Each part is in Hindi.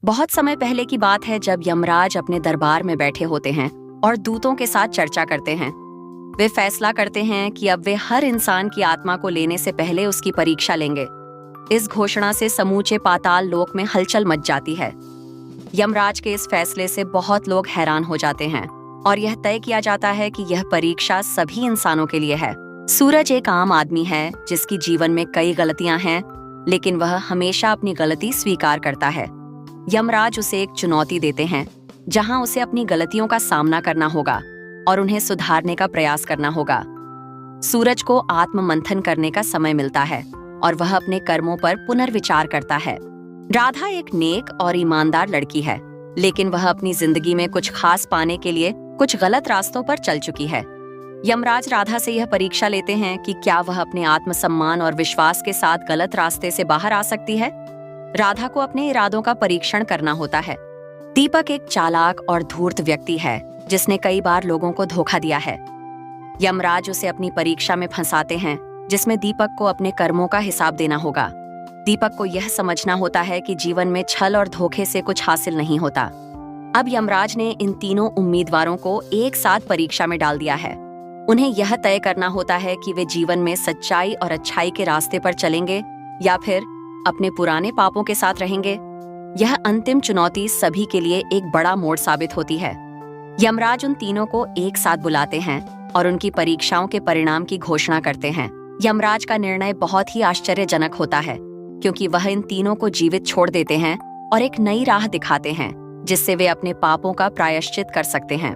बहुत समय पहले की बात है जब यमराज अपने दरबार में बैठे होते हैं और दूतों के साथ चर्चा करते हैं। वे फैसला करते हैं कि अब वे हर इंसान की आत्मा को लेने से पहले उसकी परीक्षा लेंगे। इस घोषणा से समूचे पाताल लोक में हलचल मच जाती है। यमराज के इस फैसले से बहुत लोग हैरान हो जाते हैं और यह तय किया जाता है कि यह परीक्षा सभी इंसानों के लिए है। सूरज एक आम आदमी है जिसकी जीवन में कई गलतियां हैं, लेकिन वह हमेशा अपनी गलती स्वीकार करता है। यमराज उसे एक चुनौती देते हैं जहां उसे अपनी गलतियों का सामना करना होगा और उन्हें सुधारने का प्रयास करना होगा। सूरज को आत्म मंथन करने का समय मिलता है और वह अपने कर्मों पर पुनर्विचार करता है। राधा एक नेक और ईमानदार लड़की है, लेकिन वह अपनी जिंदगी में कुछ खास पाने के लिए कुछ गलत रास्तों पर चल चुकी है। यमराज राधा से यह परीक्षा लेते हैं कि क्या वह अपने आत्मसम्मान और विश्वास के साथ गलत रास्ते से बाहर आ सकती है। राधा को अपने इरादों का परीक्षण करना होता है। दीपक एक चालाक और धूर्त व्यक्ति है जिसने कई बार लोगों को धोखा दिया है। यमराज उसे अपनी परीक्षा में फंसाते हैं जिसमें दीपक को अपने कर्मों का हिसाब देना होगा। दीपक को यह समझना होता है कि जीवन में छल और धोखे से कुछ हासिल नहीं होता। अब यमराज ने इन तीनों उम्मीदवारों को एक साथ परीक्षा में डाल दिया है। उन्हें यह तय करना होता है कि वे जीवन में सच्चाई और अच्छाई के रास्ते पर चलेंगे या फिर अपने पुराने पापों के साथ रहेंगे। यह अंतिम चुनौती सभी के लिए एक बड़ा मोड़ साबित होती है। यमराज उन तीनों को एक साथ बुलाते हैं और उनकी परीक्षाओं के परिणाम की घोषणा करते हैं। यमराज का निर्णय बहुत ही आश्चर्यजनक होता है, क्योंकि वह इन तीनों को जीवित छोड़ देते हैं और एक नई राह दिखाते हैं जिससे वे अपने पापों का प्रायश्चित कर सकते हैं।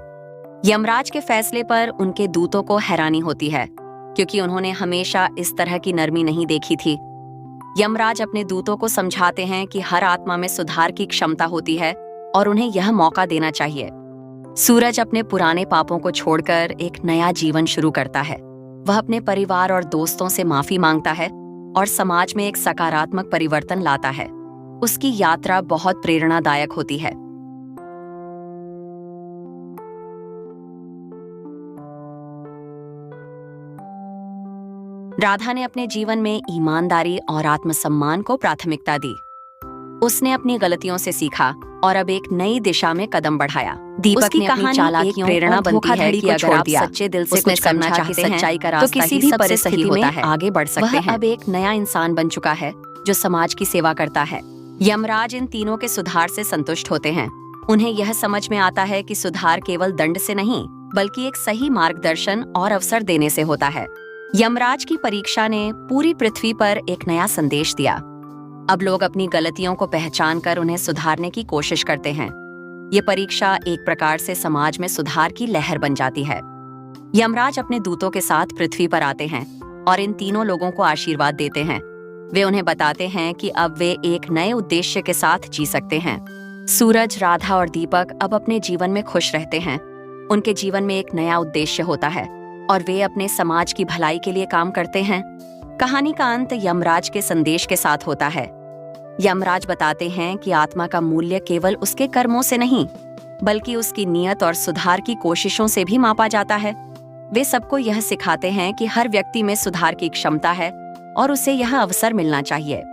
यमराज के फैसले पर उनके दूतों को हैरानी होती है, क्योंकि उन्होंने हमेशा इस तरह की नरमी नहीं देखी थी। यमराज अपने दूतों को समझाते हैं कि हर आत्मा में सुधार की क्षमता होती है और उन्हें यह मौका देना चाहिए। सूरज अपने पुराने पापों को छोड़कर एक नया जीवन शुरू करता है। वह अपने परिवार और दोस्तों से माफी मांगता है और समाज में एक सकारात्मक परिवर्तन लाता है। उसकी यात्रा बहुत प्रेरणादायक होती है। राधा ने अपने जीवन में ईमानदारी और आत्मसम्मान को प्राथमिकता दी। उसने अपनी गलतियों से सीखा और अब एक नई दिशा में कदम बढ़ाया। दीपक ने अपनी चालाकियों प्रेरणा बनती है कि अगर आप सच्चे दिल से कुछ करना चाहते हैं सच्चाई का रास्ता ही सबसे सही होता है। आगे बढ़ सकते हैं। वह अब एक नया इंसान बन चुका है जो समाज की सेवा करता है। यमराज इन तीनों के सुधार से संतुष्ट होते हैं। उन्हें यह समझ में आता है कि सुधार केवल दंड से नहीं, बल्कि एक सही मार्गदर्शन और अवसर देने से होता है। यमराज की परीक्षा ने पूरी पृथ्वी पर एक नया संदेश दिया। अब लोग अपनी गलतियों को पहचान कर उन्हें सुधारने की कोशिश करते हैं। ये परीक्षा एक प्रकार से समाज में सुधार की लहर बन जाती है। यमराज अपने दूतों के साथ पृथ्वी पर आते हैं और इन तीनों लोगों को आशीर्वाद देते हैं। वे उन्हें बताते हैं कि अब वे एक नए उद्देश्य के साथ जी सकते हैं। सूरज, राधा और दीपक अब अपने जीवन में खुश रहते हैं। उनके जीवन में एक नया उद्देश्य होता है और वे अपने समाज की भलाई के लिए काम करते हैं। कहानी का अंत यमराज के संदेश के साथ होता है। यमराज बताते हैं कि आत्मा का मूल्य केवल उसके कर्मों से नहीं, बल्कि उसकी नियत और सुधार की कोशिशों से भी मापा जाता है। वे सबको यह सिखाते हैं कि हर व्यक्ति में सुधार की क्षमता है और उसे यह अवसर मिलना चाहिए।